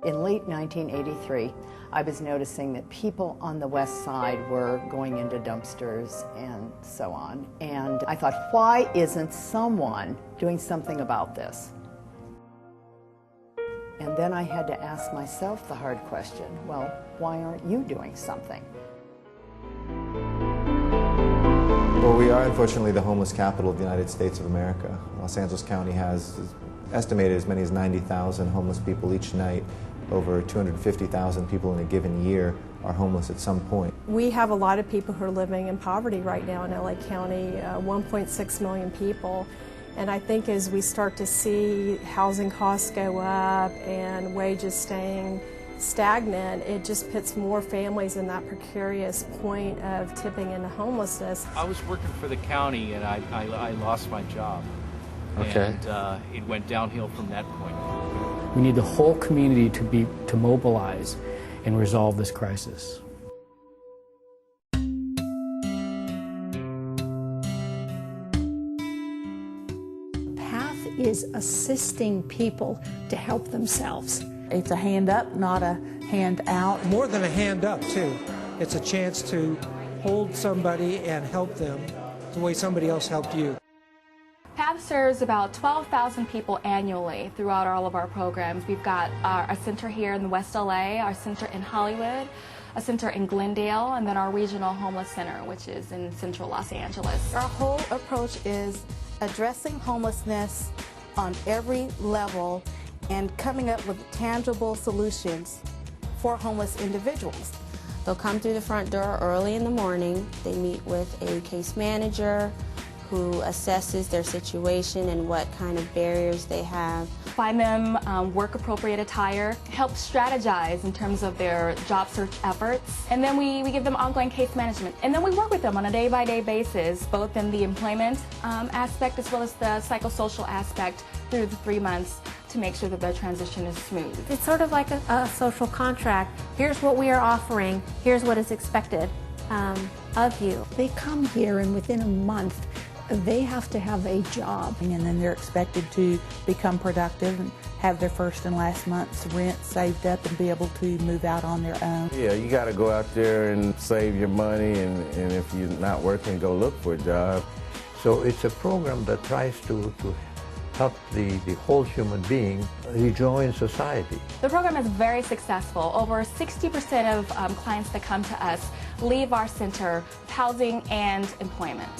In late 1983, I was noticing that people on the west side were going into dumpsters and so on. And I thought, why isn't someone doing something about this? And then I had to ask myself the hard question, well, why aren't you doing something? Well, we are unfortunately the homeless capital of the United States of America. Los Angeles County has estimated as many as 90,000 homeless people each night. Over 250,000 people in a given year are homeless at some point. We have a lot of people who are living in poverty right now in LA County, 1.6 million people. And I think as we start to see housing costs go up and wages staying stagnant, it just puts more families in that precarious point of tipping into homelessness. I was working for the county and I lost my job. Okay. And it went downhill from that point. We need the whole community to mobilize and resolve this crisis. PATH is assisting people to help themselves. It's a hand up, not a hand out. More than a hand up, too. It's a chance to hold somebody and help them the way somebody else helped you. PATH serves about 12,000 people annually throughout all of our programs. We've got our center here in West LA, our center in Hollywood, a center in Glendale, and then our regional homeless center, which is in central Los Angeles. Our whole approach is addressing homelessness on every level and coming up with tangible solutions for homeless individuals. They'll come through the front door early in the morning. They meet with a case manager who assesses their situation and what kind of barriers they have. Find them work-appropriate attire, help strategize in terms of their job search efforts, and then we give them ongoing case management. And then we work with them on a day-by-day basis, both in the employment aspect as well as the psychosocial aspect through the 3 months to make sure that their transition is smooth. It's sort of like a social contract. Here's what we are offering, here's what is expected of you. They come here and within a month they have to have a job. And then they're expected to become productive and have their first and last month's rent saved up and be able to move out on their own. Yeah, you got to go out there and save your money, and if you're not working, go look for a job. So it's a program that tries to help the whole human being rejoin society. The program is very successful. Over 60% of clients that come to us leave our center with housing and employment.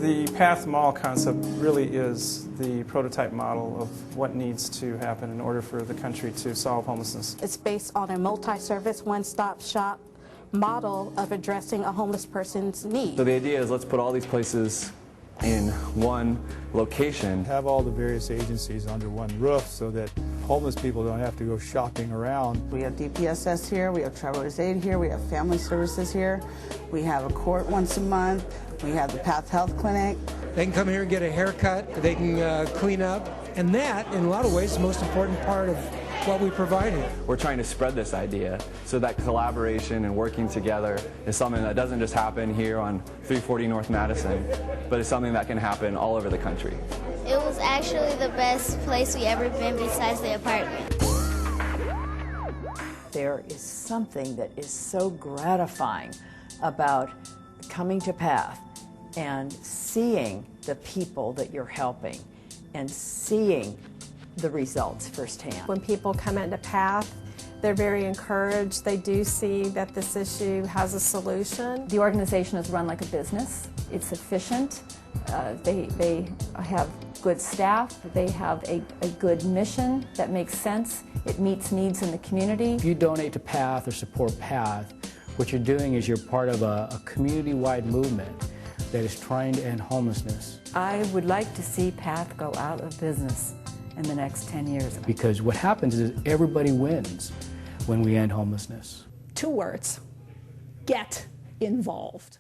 The PATH Mall concept really is the prototype model of what needs to happen in order for the country to solve homelessness. It's based on a multi-service, one-stop shop model of addressing a homeless person's needs. So the idea is let's put all these places in one location. Have all the various agencies under one roof so that homeless people don't have to go shopping around. We have DPSS here, we have Travelers Aid here, we have Family Services here, we have a court once a month, we have the PATH Health Clinic. They can come here and get a haircut, they can clean up, and that, in a lot of ways, is the most important part of what we provide here. We're trying to spread this idea so that collaboration and working together is something that doesn't just happen here on 340 North Madison, but it's something that can happen all over the country. It was actually the best place we ever been besides the apartment. There is something that is so gratifying about coming to PATH and seeing the people that you're helping and seeing the results firsthand. When people come into PATH, they're very encouraged. They do see that this issue has a solution. The organization is run like a business. It's efficient. They have good staff. They have a good mission that makes sense. It meets needs in the community. If you donate to PATH or support PATH, what you're doing is you're part of a community-wide movement that is trying to end homelessness. I would like to see PATH go out of business in the next 10 years. Because what happens is everybody wins when we end homelessness. 2 words: get involved.